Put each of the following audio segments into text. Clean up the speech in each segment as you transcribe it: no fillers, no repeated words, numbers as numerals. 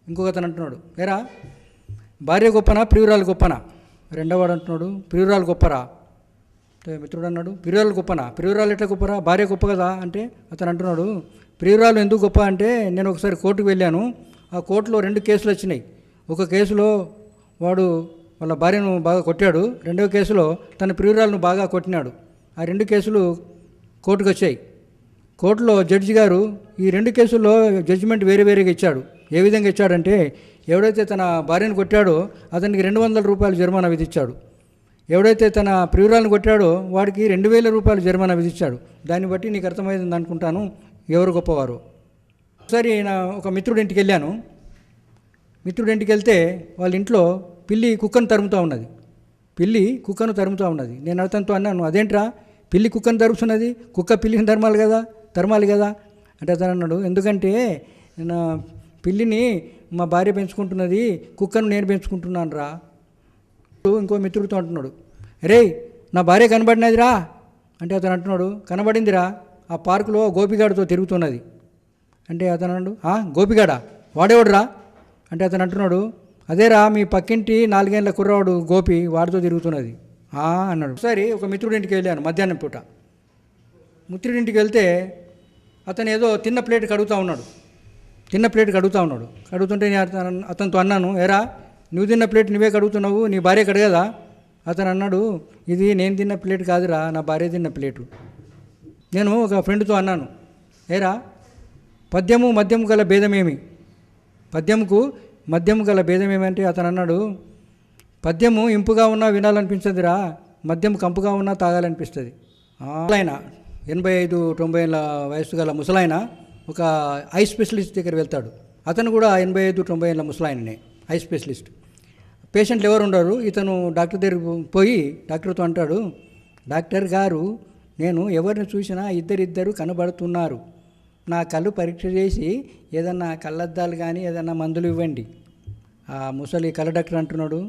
ఇంకొకతను అంటున్నాడు, ఏరా భార్య గొప్పనా ప్రియురాలు గొప్పనా? రెండోవాడు అంటున్నాడు, ప్రియురాలు గొప్పరా. మిత్రుడు అన్నాడు, ప్రియురాలు గొప్పనా? ప్రియురాలు ఎట్లా గొప్పరా? భార్య గొప్ప కదా అంటే అతను అంటున్నాడు, ప్రియురాలు ఎందుకు గొప్ప అంటే నేను ఒకసారి కోర్టుకు వెళ్ళాను. ఆ కోర్టులో 2 కేసులు వచ్చినాయి. ఒక కేసులో వాడు వాళ్ళ భార్యను బాగా కొట్టాడు, రెండవ కేసులో తన ప్రియురాలను బాగా కొట్టినాడు. ఆ 2 కేసులు కోర్టుకు వచ్చాయి. కోర్టులో జడ్జి గారు ఈ 2 కేసుల్లో జడ్జిమెంట్ వేరే వేరేగా ఇచ్చాడు. ఏ విధంగా ఇచ్చాడంటే, ఎవడైతే తన భార్యను కొట్టాడో అతనికి 200 రూపాయలు జరిమానా విధించాడు. ఎవడైతే తన ప్రియురాలను కొట్టాడో వాడికి 2000 రూపాయలు జరిమానా విధించాడు. దాన్ని బట్టి నీకు అర్థమైంది అనుకుంటాను ఎవరు గొప్పవారు. ఒకసారి ఒక మిత్రుడి ఇంటికి వెళ్ళాను. మిత్రుడి ఇంటికి వెళ్తే వాళ్ళ ఇంట్లో పిల్లి కుక్కను తరుముతూ ఉన్నది. పిల్లి కుక్కను తరుముతూ ఉన్నది. నేను అతనితో అన్నాను, అదేంట్రా పిల్లి కుక్కను తరుముతున్నది? కుక్క పిల్లిని తరమాలి కదా అంటే అతను అన్నాడు, ఎందుకంటే నేను పిల్లిని మా భార్య పెంచుకుంటున్నది, కుక్కను నేను పెంచుకుంటున్నాను రా. ఇంకో మిత్రుడితో అంటున్నాడు, రే నా భార్య కనబడినదిరా అంటే అతను అంటున్నాడు, కనబడిందిరా, ఆ పార్కులో గోపిగాడితో తిరుగుతున్నది అంటే అతను అన్నాడు, గోపిగాడా? వాడేవాడురా అంటే అతను అంటున్నాడు, అదేరా మీ పక్కింటి 4 ఏళ్ల కుర్రావాడు గోపి, వాడితో తిరుగుతున్నది అన్నాడు. ఒకసారి ఒక మిత్రుడింటికి వెళ్ళాను మధ్యాహ్నం పూట. మిత్రుడింటికి వెళ్తే అతను ఏదో తిన్న ప్లేట్ కడుగుతూ ఉన్నాడు. కడుగుతుంటే నేను అతనితో అన్నాను, ఏరా నువ్వు తిన్న ప్లేట్ నువ్వే కడుగుతున్నావు, నీ భార్య కడగదా? అతను అన్నాడు, ఇది నేను తిన్న ప్లేట్ కాదురా, నా భార్య తిన్న ప్లేటు. నేను ఒక ఫ్రెండ్తో అన్నాను, ఏరా పద్యము మద్యము గల భేదమేమి? పద్యముకు మద్యము గల భేదమేమంటే అతను అన్నాడు, పద్యము ఇంపుగా ఉన్నా వినాలనిపించదురా, మద్యం కంపుగా ఉన్నా తాగాలనిపిస్తుంది. ఆయన 85-90 ఏళ్ళ వయసు గల ముసలాయన ఒక ఐ స్పెషలిస్ట్ దగ్గర వెళ్తాడు. అతను కూడా 85-90 ఏళ్ళ ముసలాయననే, ఐ స్పెషలిస్ట్. పేషెంట్లు ఎవరు ఉండరు. ఇతను డాక్టర్ దగ్గరికి పోయి డాక్టర్తో అంటాడు, డాక్టర్ గారు నేను ఎవరిని చూసినా ఇద్దరు కనబడుతున్నారు, నా కళ్ళు పరీక్ష చేసి ఏదన్నా కళ్ళద్దాలు కానీ ఏదన్నా మందులు ఇవ్వండి. ఆ ముసలి కళ్ళ డాక్టర్ అంటున్నాడు,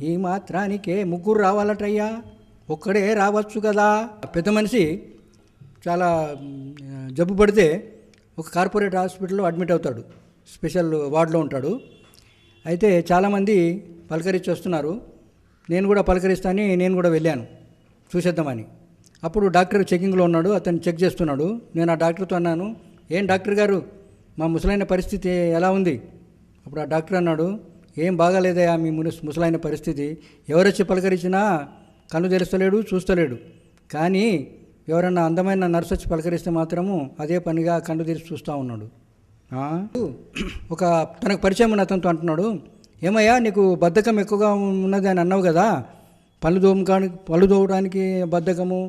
ఈ మాత్రానికే 3 రావాలటయ్యా, ఒక్కడే రావచ్చు కదా. పెద్ద మనిషి చాలా జబ్బు పడితే ఒక కార్పొరేట్ హాస్పిటల్లో అడ్మిట్ అవుతాడు, స్పెషల్ వార్డులో ఉంటాడు. అయితే చాలామంది పలకరించి వస్తున్నారు. నేను కూడా పలకరిస్తానని నేను కూడా వెళ్ళాను చూసేద్దామని. అప్పుడు డాక్టర్ చెకింగ్లో ఉన్నాడు, అతను చెక్ చేస్తున్నాడు. నేను ఆ డాక్టర్తో అన్నాను, ఏం డాక్టర్ గారు మా ముసలైన పరిస్థితి ఎలా ఉంది? అప్పుడు ఆ డాక్టర్ అన్నాడు, ఏం బాగాలేదయా మీ ముసలైన పరిస్థితి, ఎవరొచ్చి పలకరించినా కన్ను తెరుస్తలేడు, చూస్తలేడు. కానీ ఎవరన్నా అందమైన నర్సు వచ్చి పలకరిస్తే మాత్రము అదే పనిగా కన్ను తెరిచి చూస్తూ ఉన్నాడు. ఒక తనకు పరిచయం ఉన్న అతనితో అంటున్నాడు, ఏమయ్యా నీకు బద్ధకం ఎక్కువగా ఉన్నది అని అన్నావు కదా, పళ్ళు తోమడానికి బద్ధకము,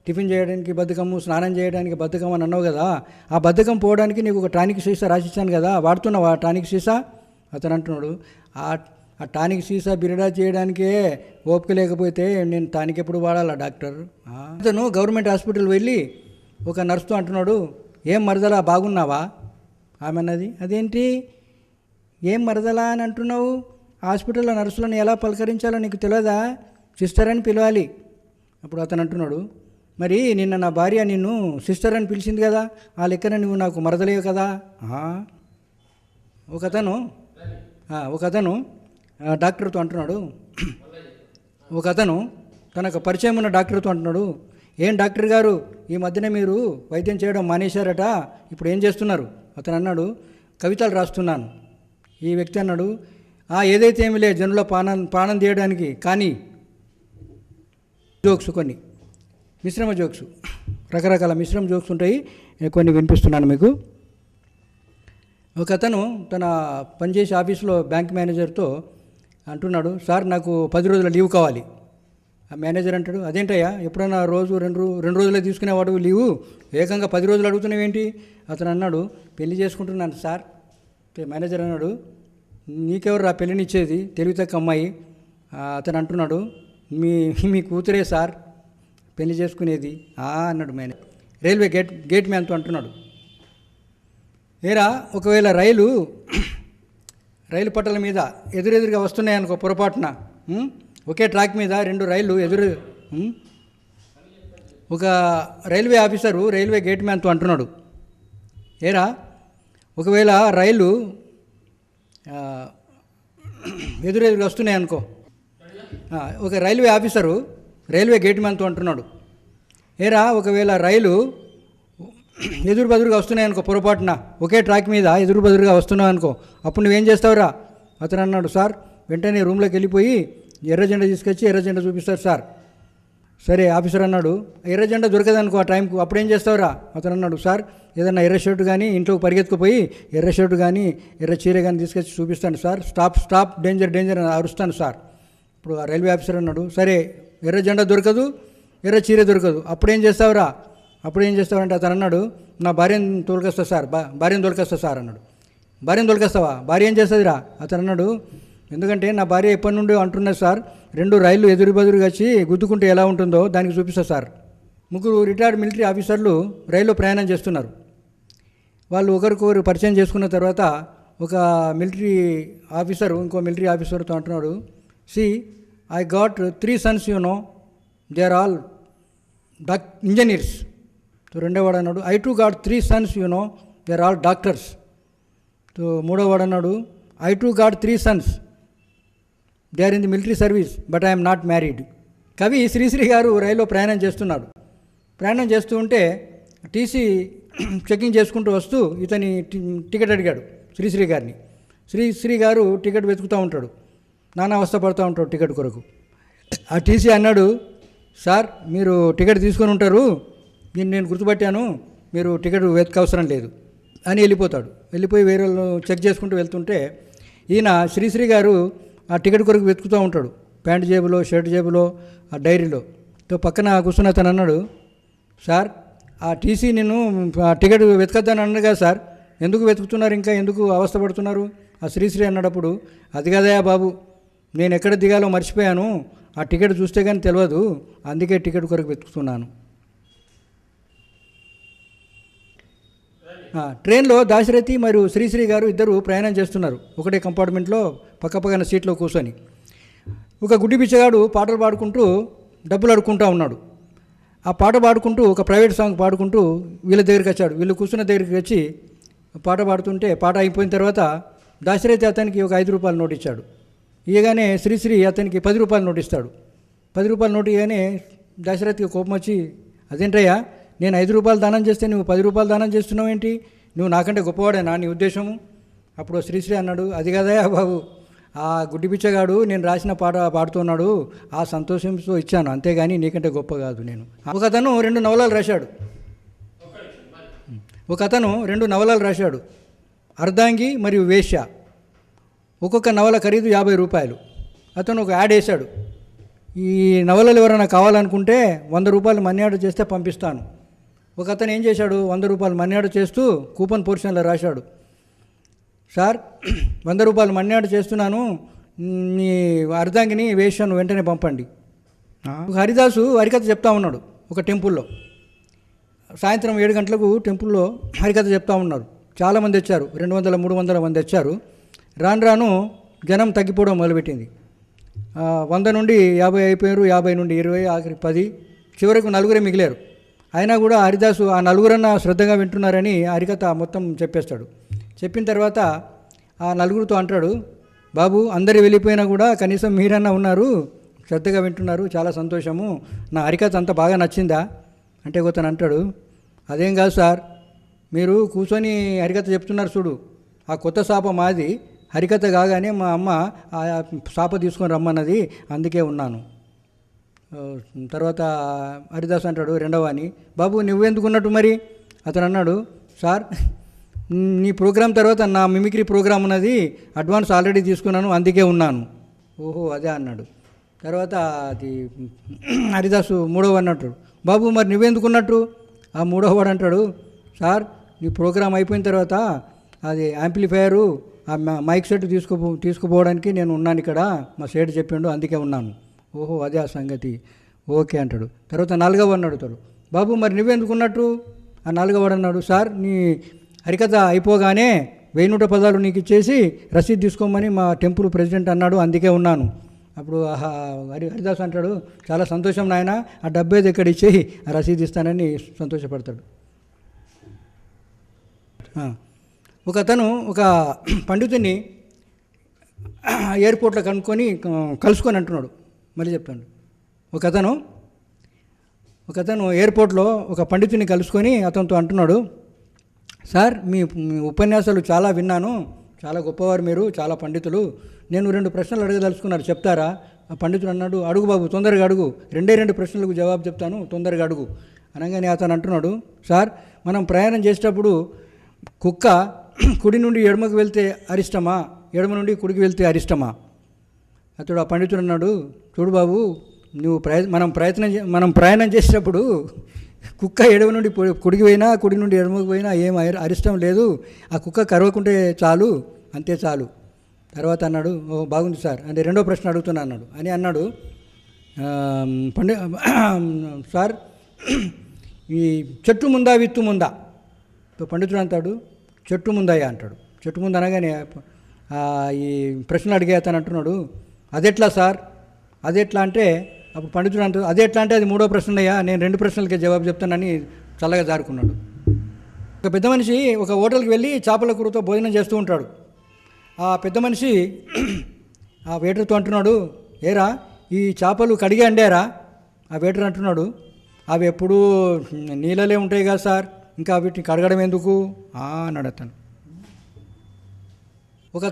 టిఫిన్ చేయడానికి బద్ధకము, స్నానం చేయడానికి బద్ధకం అని అన్నావు కదా, ఆ బద్ధకం పోవడానికి నీకు ఒక టానిక్ సీసా రాసిచ్చాను కదా, వాడుతున్నావా టానిక్ సీసా? అతను అంటున్నాడు, ఆ టానిక్ సీసా బిరడా చేయడానికే ఓపిక లేకపోతే నేను టానిక్ ఎప్పుడు వాడాలా డాక్టర్? అతను గవర్నమెంట్ హాస్పిటల్ వెళ్ళి ఒక నర్సుతో అంటున్నాడు, ఏం మరదలా బాగున్నావా? ఆమె అన్నది, అదేంటి ఏం మరదలా అని అంటున్నావు, హాస్పిటల్లో నర్సులను ఎలా పలకరించాలో నీకు తెలియదా, సిస్టర్ అని పిలవాలి. అప్పుడు అతను అంటున్నాడు, మరి నిన్న నా భార్య నిన్ను సిస్టర్ అని పిలిచింది కదా, ఆ లెక్కన నువ్వు నాకు మరదలేవు కదా. ఒకతను డాక్టర్తో అంటున్నాడు, ఒకతను తనకు పరిచయం ఉన్న డాక్టర్తో అంటున్నాడు, ఏం డాక్టర్ గారు ఈ మధ్యన మీరు వైద్యం చేయడం మానేశారట, ఇప్పుడు ఏం చేస్తున్నారు? అతను అన్నాడు, కవితలు రాస్తున్నాను. ఈ వ్యక్తి అన్నాడు, ఏదైతే ఏమి లేదు జనుల ప్రాణం తీయడానికి, కానీ జోక్స్ కొన్ని మిశ్రమ జోక్స్, రకరకాల మిశ్రమ జోక్స్ ఉంటాయి, కొన్ని వినిపిస్తున్నాను మీకు. ఒక అతను తన పనిచేసే ఆఫీస్లో బ్యాంక్ మేనేజర్తో అంటున్నాడు, సార్ నాకు 10 రోజుల లీవ్ కావాలి. ఆ మేనేజర్ అంటాడు, అదేంటయ్యా ఎప్పుడైనా రెండు రోజులే తీసుకునేవాడు లీవు, ఏకంగా 10 రోజులు అడుగుతున్నావేంటి? అతను అన్నాడు, పెళ్లి చేసుకుంటున్నాను సార్. మేనేజర్ అన్నాడు, నీకెవరు రా పెళ్లినిచ్చేది, తెలివి తక్కువ అమ్మాయి. అతను అంటున్నాడు, మీ కూతురే సార్ పెళ్లి చేసుకునేది అన్నాడు మేనేజర్. రైల్వే గేట్ మ్యాన్తో అంటున్నాడు, ఏరా ఒకవేళ రైలు పట్టాల మీద ఎదురెదురుగా వస్తున్నాయనుకో పొరపాటున, ఒకే ట్రాక్ మీద 2 రైళ్ళు ఒక రైల్వే ఆఫీసరు రైల్వే గేట్ మ్యాన్తో అంటున్నాడు, ఏరా ఒకవేళ రైలు ఆ, ఎదురెదురు వస్తున్నాయి అనుకో. ఒక రైల్వే ఆఫీసరు రైల్వే గేట్ మ్యాన్తో అంటున్నాడు, ఏరా ఒకవేళ రైలు ఎదురు బదురుగా వస్తున్నాయి అనుకో, పొరపాటున ఒకే ట్రాక్ మీద ఎదురు బదురుగా వస్తున్నావు అనుకో, అప్పుడు నువ్వేం చేస్తావురా? అతను అన్నాడు, సార్ వెంటనే రూమ్లోకి వెళ్ళిపోయి ఎర్ర జెండా తీసుకొచ్చి ఎర్ర జెండా చూపిస్తారు సార్. సరే ఆఫీసర్ అన్నాడు, ఎర్ర జెండా దొరకదనుకో ఆ టైంకు, అప్పుడు ఏం చేస్తావురా? అతను అన్నాడు, సార్ ఏదన్నా ఎర్ర షర్టు కానీ ఇంట్లోకి పరిగెత్తుకుపోయి ఎర్ర షర్టు కానీ ఎర్ర చీర కానీ తీసుకొచ్చి చూపిస్తాను sir, stop stop danger danger అని అరుస్తాను సార్. ఇప్పుడు ఆ రైల్వే ఆఫీసర్ అన్నాడు, సరే ఎర్ర జెండా దొరకదు, ఎర్ర చీర దొరకదు, అప్పుడేం చేస్తావురా? అప్పుడేం చేస్తావంటే అతను అన్నాడు, నా భార్యను తోలుకొస్తా సార్, భార్యను తోలుకొస్తా సార్ అన్నాడు. భార్యను తోలుకొస్తావా? భార్య ఏం చేస్తుందిరా? అతను అన్నాడు, ఎందుకంటే నా భార్య ఎప్పటి నుండి అంటున్నది సార్, 2 రైళ్ళు ఎదురు బదురుగా వచ్చి గుద్దుకుంటే ఎలా ఉంటుందో దానికి చూపిస్తా సార్. 3 రిటైర్డ్ మిలిటరీ ఆఫీసర్లు రైల్లో ప్రయాణం చేస్తున్నారు. వాళ్ళు ఒకరికొకరు పరిచయం చేసుకున్న తర్వాత ఒక మిలిటరీ ఆఫీసరు ఇంకో మిలిటరీ ఆఫీసర్తో అంటున్నాడు, see I got 3 sons, they are all engineers. రెండో వాడు అన్నాడు, I too got 3 sons, they are all doctors. మూడో వాడు అన్నాడు, I too got 3 sons, they are in the military service but I'm not married. కవి శ్రీశ్రీ గారు రైల్లో ప్రయాణం చేస్తున్నాడు. ప్రయాణం చేస్తూ ఉంటే టీసీ చెకింగ్ చేసుకుంటూ వస్తూ ఇతని టికెట్ అడిగాడు శ్రీశ్రీ గారిని. శ్రీశ్రీ గారు టికెట్ వెతుకుతూ ఉంటాడు, నానా అవస్థ పడుతూ ఉంటాడు టికెట్ కొరకు. ఆ టీసీ అన్నాడు, సార్ మీరు టికెట్ తీసుకొని ఉంటారు, నేను గుర్తుపట్టాను, మీరు టికెట్ వెతకవసరం లేదు అని వెళ్ళిపోతాడు. వెళ్ళిపోయి వేరే వాళ్ళు చెక్ చేసుకుంటూ వెళ్తుంటే ఈయన శ్రీశ్రీ గారు ఆ టికెట్ కొరకు వెతుకుతూ ఉంటాడు, ప్యాంట్ జేబులో, షర్ట్ జేబులో, ఆ డైరీలో. పక్కన కూర్చున్న అతను అన్నాడు, సార్ ఆ టీసీ నేను ఆ టికెట్ వెతకద్దని అన్నాడు కదా సార్, ఎందుకు వెతుకుతున్నారు, ఇంకా ఎందుకు అవస్థపడుతున్నారు? ఆ శ్రీశ్రీ అన్నప్పుడు, అది కదయా బాబు, నేను ఎక్కడ దిగాలో మర్చిపోయాను, ఆ టికెట్ చూస్తే కానీ తెలియదు, అందుకే టికెట్ కొరకు వెతుకుతున్నాను. ట్రైన్లో దాశరథి మరియు శ్రీశ్రీ గారు ఇద్దరు ప్రయాణం చేస్తున్నారు, ఒకటే కంపార్ట్మెంట్లో పక్కపక్కన సీట్లో కూర్చొని. ఒక గుడ్డి బిచ్చగాడు పాటలు పాడుకుంటూ డబ్బులు అడుక్కుంటూ ఉన్నాడు. ఆ పాట పాడుకుంటూ ఒక ప్రైవేట్ సాంగ్ పాడుకుంటూ వీళ్ళ దగ్గరికి వచ్చాడు. వీళ్ళు కూర్చున్న దగ్గరికి వచ్చి పాట పాడుతుంటే పాట అయిపోయిన తర్వాత దాశరథి అతనికి ఒక 5 రూపాయల నోటు ఇచ్చాడు. ఇయగానే శ్రీశ్రీ అతనికి 10 రూపాయల నోటు ఇస్తాడు. 10 రూపాయల నోటు ఇయగానే దాశరథికి కోపం వచ్చి, అదేంటయ్యా, నేను 5 రూపాయలు దానం చేస్తే నువ్వు 10 రూపాయలు దానం చేస్తున్నావు ఏంటి? నువ్వు నాకంటే గొప్పవాడేనా నీ ఉద్దేశము? అప్పుడు శ్రీశ్రీ అన్నాడు, అది కదయా బాబు, ఆ గుడ్డి పిచ్చగాడు నేను రాసిన పాట పాడుతున్నాడు, ఆ సంతోషంతో ఇచ్చాను, అంతేగాని నీకంటే గొప్ప కాదు నేను. ఒక అతను 2 నవలలు రాశాడు. అర్ధాంగి మరియు వేశ్య. ఒక్కొక్క నవల ఖరీదు 50 రూపాయలు. అతను ఒక యాడ్ వేశాడు, ఈ నవలలు ఎవరైనా కావాలనుకుంటే 100 రూపాయలు మనీ ఆర్డర్ చేస్తే పంపిస్తాను. ఒక అతను ఏం చేశాడు, 100 రూపాయలు మనీ ఆర్డర్ చేస్తూ కూపన్ పోర్షన్లో రాశాడు, సార్ 100 రూపాయలు మనీ ఆర్డర్ చేస్తున్నాను, మీ అర్ధాంగిని వేశ్యను వెంటనే పంపండి. హరిదాసు హరికథ చెప్తా ఉన్నాడు ఒక టెంపుల్లో. సాయంత్రం 7 గంటలకు టెంపుల్లో హరికథ చెప్తా ఉన్నారు. చాలామంది వచ్చారు, 200-300 మంది వచ్చారు. రాను రాను జనం తగ్గిపోవడం మొదలుపెట్టింది. 100 నుండి 50 అయిపోయారు, 50 నుండి 20, ఆఖరి 10, చివరకు 4 మిగిలారు. అయినా కూడా హరిదాసు ఆ 4 శ్రద్ధగా వింటున్నారని హరికథ మొత్తం చెప్పేస్తాడు. చెప్పిన తర్వాత ఆ 4తో అంటాడు, బాబు అందరు వెళ్ళిపోయినా కూడా కనీసం మీరన్నా ఉన్నారు, శ్రద్ధగా వింటున్నారు, చాలా సంతోషము, నా హరికథ అంతా బాగా నచ్చిందా అంటే ఒకతను అంటాడు, అదేం కాదు సార్, మీరు కూర్చొని హరికథ చెప్తున్నారు చూడు, ఆ కొత్త శాప మాది, హరికథ కాగానే మా అమ్మ ఆ శాప తీసుకొని రమ్మన్నది, అందుకే ఉన్నాను. తర్వాత హరిదాస్ అంటాడు రెండవని, బాబు నువ్వెందుకున్నట్టు మరి? అతను అన్నాడు, సార్ నీ ప్రోగ్రాం తర్వాత నా మిమిక్రీ ప్రోగ్రాం ఉన్నది, అడ్వాన్స్ ఆల్రెడీ తీసుకున్నాను, అందుకే ఉన్నాను. ఓహో అదే అన్నాడు. తర్వాత అది హరిదాసు మూడవ అన్నట్టు, బాబు మరి నువ్వెందుకున్నట్టు? ఆ మూడవవాడు అంటాడు, సార్ నీ ప్రోగ్రాం అయిపోయిన తర్వాత అది యాంప్లిఫైయరు ఆ మైక్ సెట్ తీసుకుపోవడానికి నేను ఉన్నాను ఇక్కడ, మా సేటు చెప్పిండు, అందుకే ఉన్నాను. ఓహో అదే ఆ సంగతి, ఓకే అంటాడు. తర్వాత 4వ అడుగుతాడు, బాబు మరి నువ్వెందుకున్నట్టు? ఆ 4వ అన్నాడు, సార్ నీ హరికథ అయిపోగానే 1000 పదాలు నీకు ఇచ్చేసి రసీదు తీసుకోమని మా టెంపుల్ ప్రెసిడెంట్ అన్నాడు, అందుకే ఉన్నాను. అప్పుడు హరిదాస్ అంటాడు, చాలా సంతోషం నాయన, ఆ డబ్బేది ఎక్కడ ఇచ్చేయి, ఆ రసీదు ఇస్తానని సంతోషపడతాడు. ఒక అతను ఒక పండితుని ఎయిర్పోర్ట్లో కలుసుకొని అంటున్నాడు. మళ్ళీ చెప్తాను. ఒక అతను ఎయిర్పోర్ట్లో ఒక పండితుని కలుసుకొని అతనితో అంటున్నాడు, సార్ మీ ఉపన్యాసాలు చాలా విన్నాను, చాలా గొప్పవారు మీరు, చాలా పండితులు. నేను 2 ప్రశ్నలు అడగదలుచుకున్నారు, చెప్తారా? ఆ పండితుడు అన్నాడు, అడుగు బాబు, తొందరగా అడుగు, 2 ప్రశ్నలకు జవాబు చెప్తాను, తొందరగా అడుగు అనగానే అతను అంటున్నాడు, సార్ మనం ప్రయాణం చేసేటప్పుడు కుక్క కుడి నుండి ఎడమకు వెళ్తే అరిష్టమా, ఎడమ నుండి కుడికి వెళ్తే అరిష్టమా? అతడు ఆ పండితుడు అన్నాడు, చూడు బాబు, నువ్వు మనం ప్రయాణం చేసేటప్పుడు కుక్క ఎడమ నుండి కుడికి పోయినా కుడి నుండి ఎడమకు పోయినా ఏం అరిష్టం లేదు, ఆ కుక్క కరవకుంటే చాలు, అంతే చాలు. తర్వాత అన్నాడు, ఓ బాగుంది సార్, అంటే 2వ ప్రశ్న అడుగుతున్నా అన్నాడు. అన్నాడు, సార్ ఈ చెట్టు ముందా విత్తు ముందా? పండితుడు అంటాడు, చెట్టు ముందయ్యా అంటాడు. చెట్టు ముందు అనగానే ఈ ప్రశ్నలు అడిగే అతను అంటున్నాడు, అదెట్లా సార్, అదెట్లా అంటే అప్పుడు పండితుడు అంటాడు, అదెట్లా అంటే అది 3వ ప్రశ్న అయ్యా, నేను 2 ప్రశ్నలకే జవాబు చెప్తానని చల్లగా జారుకున్నాడు. ఒక పెద్ద మనిషి ఒక హోటల్కి వెళ్ళి చేపల కూరతో భోజనం చేస్తూ ఉంటాడు. ఆ పెద్ద మనిషి ఆ వెయిటర్తో అంటున్నాడు, ఏరా ఈ చేపలు కడిగి అండారా? ఆ వెయిటర్ అంటున్నాడు, అవి ఎప్పుడూ నీళ్ళలే ఉంటాయి కదా సార్, ఇంకా వీటిని కడగడం ఎందుకు అన్నాడు అతను. ఒక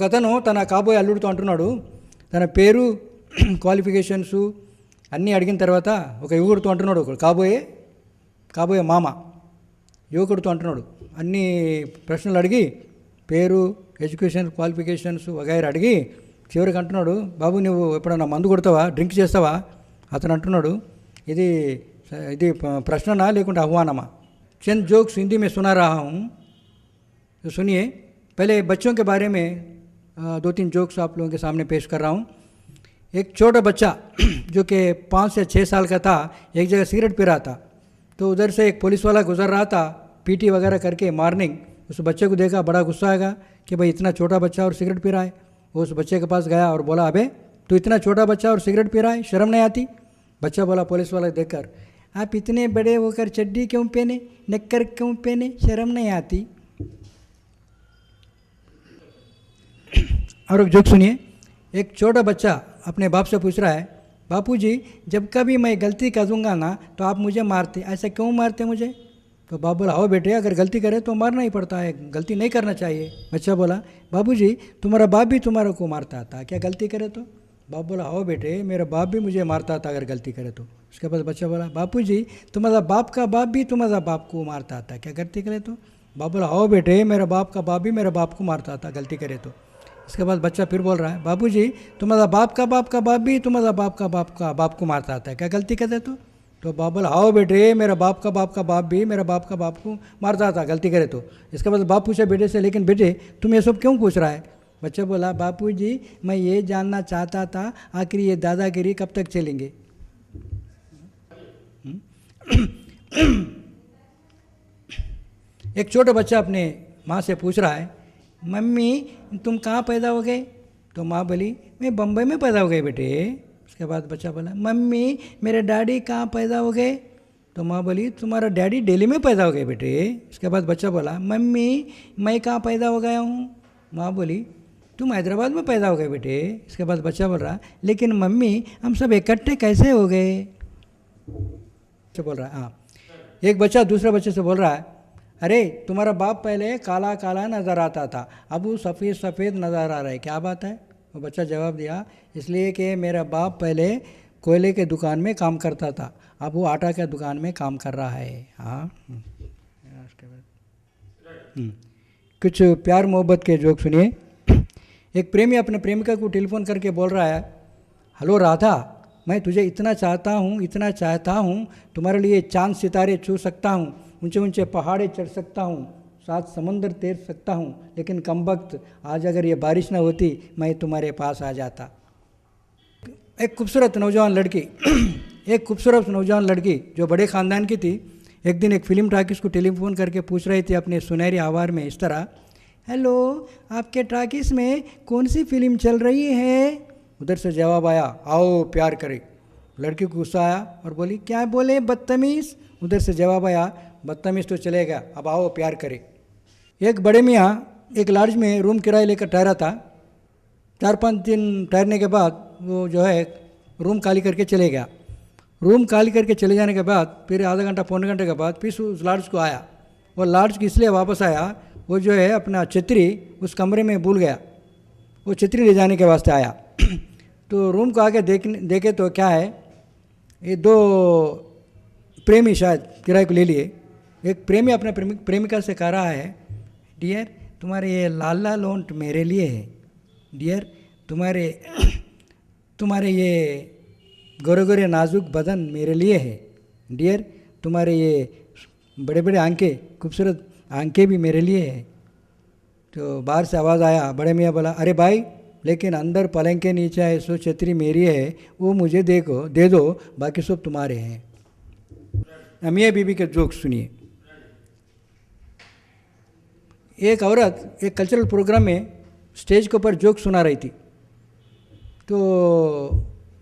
అతను తన కాబోయే అల్లుడితో అంటున్నాడు, తన పేరు, క్వాలిఫికేషన్స్ అన్నీ అడిగిన తర్వాత ఒక యువకుడితో అంటున్నాడు, కాబోయే మామ యువకుడితో అంటున్నాడు, అన్ని ప్రశ్నలు అడిగి పేరు, ఎడ్యుకేషన్, క్వాలిఫికేషన్స్ వగైరా అడిగి చివరికి అంటున్నాడు, బాబు నువ్వు ఎప్పుడన్నా మందు కొడతావా, డ్రింక్ చేస్తావా? అతను అంటున్నాడు, ఇది ప్రశ్ననా లేకుంటే ఆహ్వానమా? चंद जोक्स हिंदी में सुना रहा हूँ, तो सुनिए. पहले बच्चों के बारे में 2-3 जोक्स आप लोगों के सामने पेश कर रहा हूँ. एक छोटा बच्चा जो कि 5 या 6 साल का था, एक जगह सिगरेट पी रहा था. तो उधर से एक पुलिस वाला गुजर रहा था, पीटी वगैरह करके मॉर्निंग. उस बच्चे को देखा, बड़ा गुस्सा आएगा कि भाई इतना छोटा बच्चा और सिगरेट पी रहा है. वो उस बच्चे के पास गया और बोला, अबे तो इतना छोटा बच्चा और सिगरेट पी रहा है, शर्म नहीं आती? बच्चा बोला पुलिस वाला देखकर, आप इतने बड़े होकर चड्डी क्यों पहने, निक्कर क्यों पहने, शर्म नहीं आती? और एक जोक सुनिए. एक छोटा बच्चा अपने बाप से पूछ रहा है, बापूजी जब कभी मैं गलती कर दूंगा ना तो आप मुझे मारते, ऐसा क्यों मारते मुझे? तो बाप बोला, आओ बेटे, अगर गलती करे तो मारना ही पड़ता है, गलती नहीं करना चाहिए. बच्चा बोला, बापूजी तुम्हारा बाप भी तुम्हारे को मारता था क्या गलती करे तो? बाप बोला, आओ बेटे, मेरा बाप भी मुझे मारता था अगर गलती करे तो. उसके बाद बच्चा बोला, बापूजी तुम्हारा बाप का बाप भी तुम्हारा बाप को मारता था क्या गलती करे तो? बाप बोला, आओ बेटे, मेरा बाप का बाप भी मेरा बाप को मारता था गलती करे तो. इसके बाद बच्चा फिर बोल रहा है, बापूजी तुम्हारा बाप का बाप भी तुम्हारा बाप का बाप को मारता था क्या गलती करे तो? तो बाप बोला, आओ बेटे, मेरा बाप का बाप भी मेरा बाप का बाप को मारता था गलती करे तो. इसके बाद बाप पूछा बेटे से, लेकिन बेटे तुम ये सब क्यों पूछ रहा है? बच्चा बोला, बापूजी मैं ये जानना चाहता था आखिर ये दादागिरी कब तक चलेंगे. एक छोटा बच्चा अपने माँ से पूछ रहा है, मम्मी तुम कहाँ पैदा हो गए? तो माँ बोली, मैं बम्बई में पैदा हो गए बेटे. उसके बाद बच्चा बोला, मम्मी मेरे डैडी कहाँ पैदा हो गए? तो माँ बोली, तुम्हारा डैडी दिल्ली में पैदा हो गए बेटे. उसके बाद बच्चा बोला, मम्मी मैं कहाँ पैदा हो गया हूँ? माँ बोली, तुम हैदराबाद में पैदा हो गए बेटे. इसके बाद बच्चा बोल रहा, लेकिन मम्मी हम सब इकट्ठे कैसे हो गए? बोल रहा है हाँ. एक बच्चा दूसरे बच्चे से बोल रहा है, अरे तुम्हारा बाप पहले काला काला नज़र आता था, अब वो सफ़ेद सफ़ेद नज़र आ रहा है, क्या बात है? वो बच्चा जवाब दिया, इसलिए कि मेरा बाप पहले कोयले के दुकान में काम करता था, अब वो आटा के दुकान में काम कर रहा है. हाँ. उसके बाद कुछ प्यार मोहब्बत के जोक सुनिए. एक प्रेमी अपने प्रेमिका को टेलीफोन करके बोल रहा है, हेलो राधा, मैं तुझे इतना चाहता हूँ, तुम्हारे लिए चांद सितारे छू सकता हूँ, ऊंचे ऊंचे पहाड़े चढ़ सकता हूँ, 7 समंदर तैर सकता हूँ, लेकिन कमबख्त आज अगर ये बारिश ना होती मैं तुम्हारे पास आ जाता. एक खूबसूरत नौजवान लड़की जो बड़े ख़ानदान की थी, एक दिन एक फ़िल्म टाकीस को टेलीफोन करके पूछ रही थी अपने सुनहरी आवाज़ में इस तरह, हेलो आपके टाकीस में कौन सी फिल्म चल रही है? उधर से जवाब आया, आओ प्यार करें. लड़की को गुस्सा आया और बोली, क्या बोले बदतमीज़? उधर से जवाब आया, बदतमीज़ तो चलेगा, अब आओ प्यार करें. एक बड़े मियाँ एक लॉज में रूम किराए लेकर ठहरा था. 4-5 दिन ठहरने के बाद वो जो है रूम खाली करके चले गया। रूम खाली करके चले जाने के बाद फिर आधा घंटा पौने घंटे के बाद फिर उस लॉड्ज को आया। वो लॉड्ज इसलिए वापस आया, वो जो है अपना छतरी उस कमरे में भूल गया, वो छतरी ले जाने के वास्ते आया। तो रूम को आके देखे तो क्या है, ये 2 प्रेमी शायद किराए को ले लिए। एक प्रेमी अपने प्रेमिका से कह रहा है, डियर तुम्हारे ये लाल लाल होंठ मेरे लिए है, डियर तुम्हारे ये गोरे गोरे नाजुक बदन मेरे लिए है, डियर तुम्हारे ये बड़े बड़े आंखें खूबसूरत आंखें भी मेरे लिए है। तो बाहर से आवाज़ आया, बड़े मियाँ बोला, अरे भाई लेकिन अंदर पलंग के नीचे है सो छतरी मेरी है, वो मुझे दे दो, बाकी सब तुम्हारे हैं। मियाँ बीबी के जोक सुनिए। एक औरत एक कल्चरल प्रोग्राम में स्टेज के ऊपर जोक सुना रही थी। तो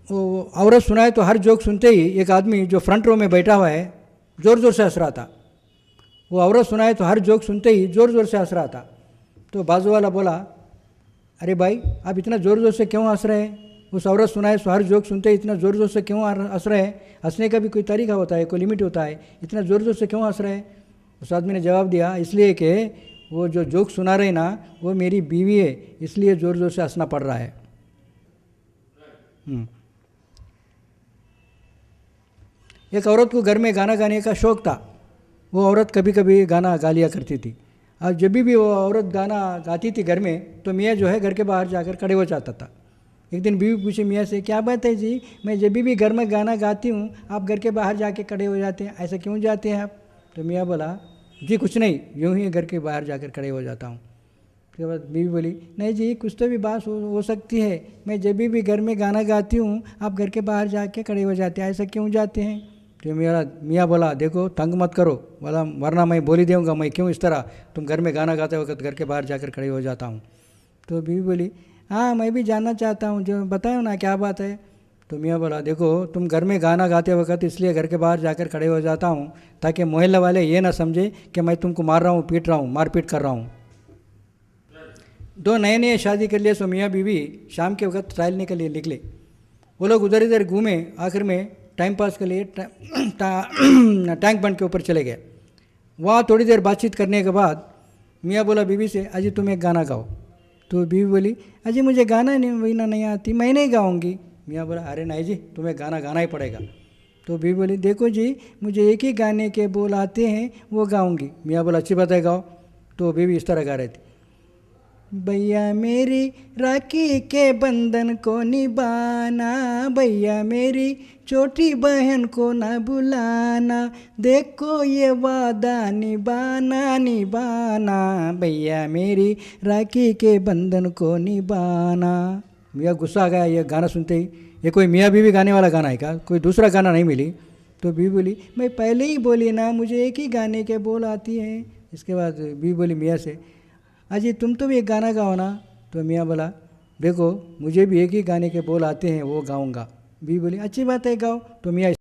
वो औरत सुनाए तो हर जोक सुनते ही एक आदमी जो फ्रंट रो में बैठा हुआ है ज़ोर ज़ोर से हंस रहा था। वो औरत सुनाए तो हर जोक सुनते ही ज़ोर ज़ोर से हंस रहा था। तो बाजू वाला बोला, अरे भाई आप इतना ज़ोर ज़ोर से क्यों हंस रहे हैं? उस औरत सुनाए तो हर जोक सुनते ही इतना ज़ोर ज़ोर से क्यों हंस रहे हैं? हंसने का भी कोई तरीका होता है, कोई लिमिट होता है, इतना ज़ोर ज़ोर से क्यों हंस रहे हैं? उस आदमी ने जवाब दिया, इसलिए कि वो जो जोक सुना रहे ना वो मेरी बीवी है, इसलिए ज़ोर ज़ोर से हंसना पड़ रहा है। एक औरत को घर में गाना गाने का शौक़ था। वो औरत कभी कभी गाना गा लिया करती थी। और जब भी वो औरत गाना गाती थी घर में तो मियाँ जो है घर के बाहर जाकर खड़े हो जाता था। एक दिन बीवी पूछे मियाँ से, क्या बात है जी, मैं जब भी घर में गाना गाती हूँ आप घर के बाहर जाके खड़े हो जाते हैं, ऐसा क्यों जाते हैं आप? तो मियाँ बोला, जी कुछ नहीं, यूँ ही घर के बाहर जाकर खड़े हो जाता हूँ। उसके बाद बीवी बोली, नहीं जी कुछ तो भी बात हो सकती है, मैं जब भी घर में गाना गाती हूँ आप घर के बाहर जाके खड़े हो जाते हैं, ऐसा क्यों जाते हैं? तो मियाँ बोला, देखो तंग मत करो, बोला वरना मैं बोली दूँगा, मैं क्यों इस तरह तुम घर में गाना गाते वक्त घर के बाहर जाकर खड़े हो जाता हूँ। तो बीवी बोली, हाँ मैं भी जानना चाहता हूँ, जो बताओ ना क्या बात है। तो मियाँ बोला, देखो तुम घर में गाना गाते वक्त इसलिए घर के बाहर जाकर खड़े हो जाता हूँ ताकि मोहल्ले वाले ये ना समझे कि मैं तुमको मार रहा हूँ, पीट रहा हूँ, मारपीट कर रहा हूँ। 2 नए शादी कर लिए सो मियाँ बीवी शाम के वक्त टहलने के लिए निकले। वो लोग उधर इधर घूमे, आखिर में टाइम पास के लिए टैंक बंड के ऊपर चले गए। वहाँ थोड़ी देर बातचीत करने के बाद मियाँ बोला बीवी से, अजी तुम एक गाना गाओ। तो बीवी बोली, अजी मुझे गाना नहीं आती, मैं नहीं गाऊंगी। मियाँ बोला, अरे नहीं जी तुम्हें गाना गाना ही पड़ेगा। तो बीवी बोली, देखो जी मुझे एक ही गाने के बोल आते हैं, वो गाऊंगी। मियाँ बोला, अच्छी बात है गाओ। तो बीवी इस तरह गा रही थी, भैया मेरी राखी के बंधन को निभाना, भैया मेरी छोटी बहन को ना भुलाना, देखो ये वादा निभाना निभाना, भैया मेरी राखी के बंधन को निभाना। मियाँ गुस्सा आ गया ये गाना सुनते ही, ये कोई मियाँ बीवी गाने वाला गाना है क्या? कोई दूसरा गाना नहीं मिली? तो बीवी बोली, मैं पहले ही बोली ना मुझे एक ही गाने के बोल आती हैं। इसके बाद बीवी बोली मियाँ से, अजी तुम तो भी एक गाना गाओ ना। तो मियाँ बोला, देखो मुझे भी एक ही गाने के बोल आते हैं, वो गाऊंगा। बीवी बोली, अच्छी बात है गाओ। तो मियाँ